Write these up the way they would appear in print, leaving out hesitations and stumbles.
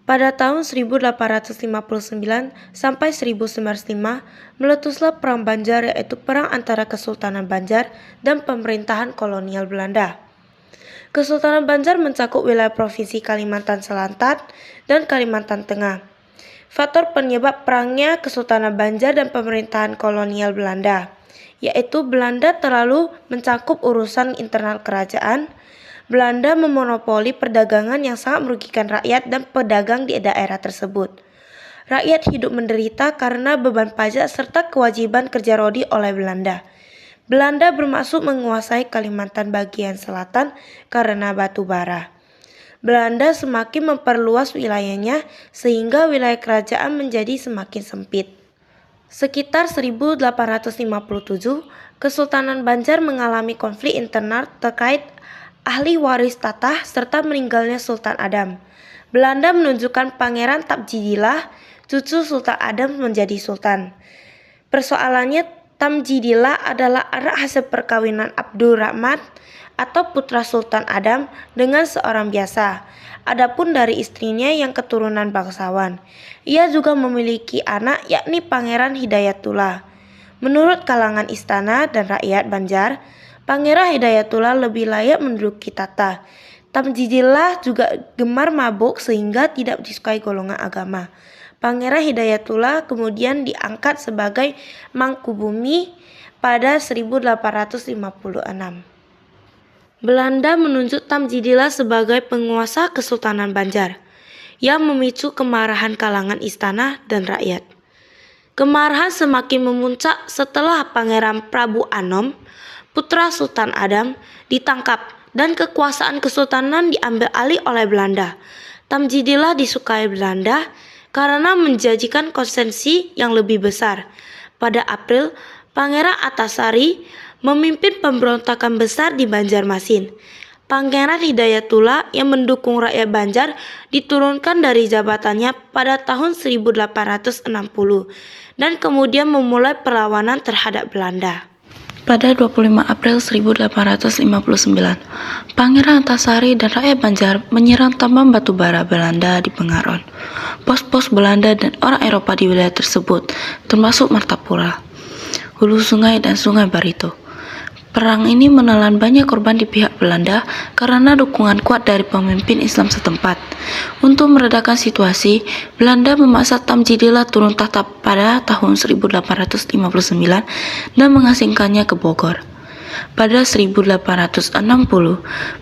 Pada tahun 1859 sampai 1905 meletuslah Perang Banjar, yaitu perang antara Kesultanan Banjar dan pemerintahan kolonial Belanda. Kesultanan Banjar mencakup wilayah Provinsi Kalimantan Selatan dan Kalimantan Tengah. Faktor penyebab perangnya Kesultanan Banjar dan pemerintahan kolonial Belanda, yaitu Belanda terlalu mencakup urusan internal kerajaan. Belanda memonopoli perdagangan yang sangat merugikan rakyat dan pedagang di daerah tersebut. Rakyat hidup menderita karena beban pajak serta kewajiban kerja rodi oleh Belanda. Belanda bermaksud menguasai Kalimantan bagian selatan karena batu bara. Belanda semakin memperluas wilayahnya sehingga wilayah kerajaan menjadi semakin sempit. Sekitar 1857, Kesultanan Banjar mengalami konflik internal terkait ahli waris tatah serta meninggalnya Sultan Adam. Belanda menunjukkan Pangeran Tamjidillah, cucu Sultan Adam, menjadi sultan. Persoalannya, Tamjidillah adalah anak hasil perkawinan Abdurrahman atau putra Sultan Adam dengan seorang biasa. Adapun dari istrinya yang keturunan bangsawan, ia juga memiliki anak yakni Pangeran Hidayatullah. Menurut kalangan istana dan rakyat Banjar, Pangeran Hidayatullah lebih layak menduduki tahta. Tamjidillah juga gemar mabuk sehingga tidak disukai golongan agama. Pangeran Hidayatullah kemudian diangkat sebagai Mangkubumi pada 1856. Belanda menunjuk Tamjidillah sebagai penguasa Kesultanan Banjar, yang memicu kemarahan kalangan istana dan rakyat. Kemarahan semakin memuncak setelah Pangeran Prabu Anom, putra Sultan Adam, ditangkap dan kekuasaan kesultanan diambil alih oleh Belanda. Tamjidillah disukai Belanda karena menjanjikan konsesi yang lebih besar. Pada April, Pangeran Antasari memimpin pemberontakan besar di Banjarmasin. Pangeran Hidayatullah yang mendukung rakyat Banjar diturunkan dari jabatannya pada tahun 1860 dan kemudian memulai perlawanan terhadap Belanda. Pada 25 April 1859, Pangeran Antasari dan rakyat Banjar menyerang tambang batu bara Belanda di Bengaron. Pos-pos Belanda dan orang Eropa di wilayah tersebut, termasuk Martapura, hulu sungai dan sungai Barito. Perang ini menelan banyak korban di pihak Belanda karena dukungan kuat dari pemimpin Islam setempat. Untuk meredakan situasi, Belanda memaksa Tamjidillah turun tahta pada tahun 1859 dan mengasingkannya ke Bogor. Pada 1860,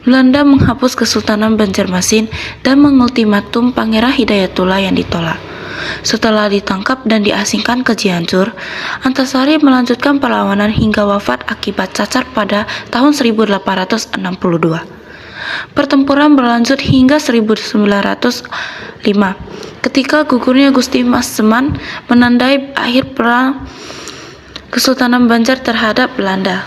Belanda menghapus Kesultanan Banjarmasin dan mengultimatum Pangeran Hidayatullah yang ditolak. Setelah ditangkap dan diasingkan ke Cianjur, Antasari melanjutkan perlawanan hingga wafat akibat cacar pada tahun 1862. Pertempuran berlanjut hingga 1905, ketika gugurnya Gusti Mas Seman menandai akhir perang Kesultanan Banjar terhadap Belanda.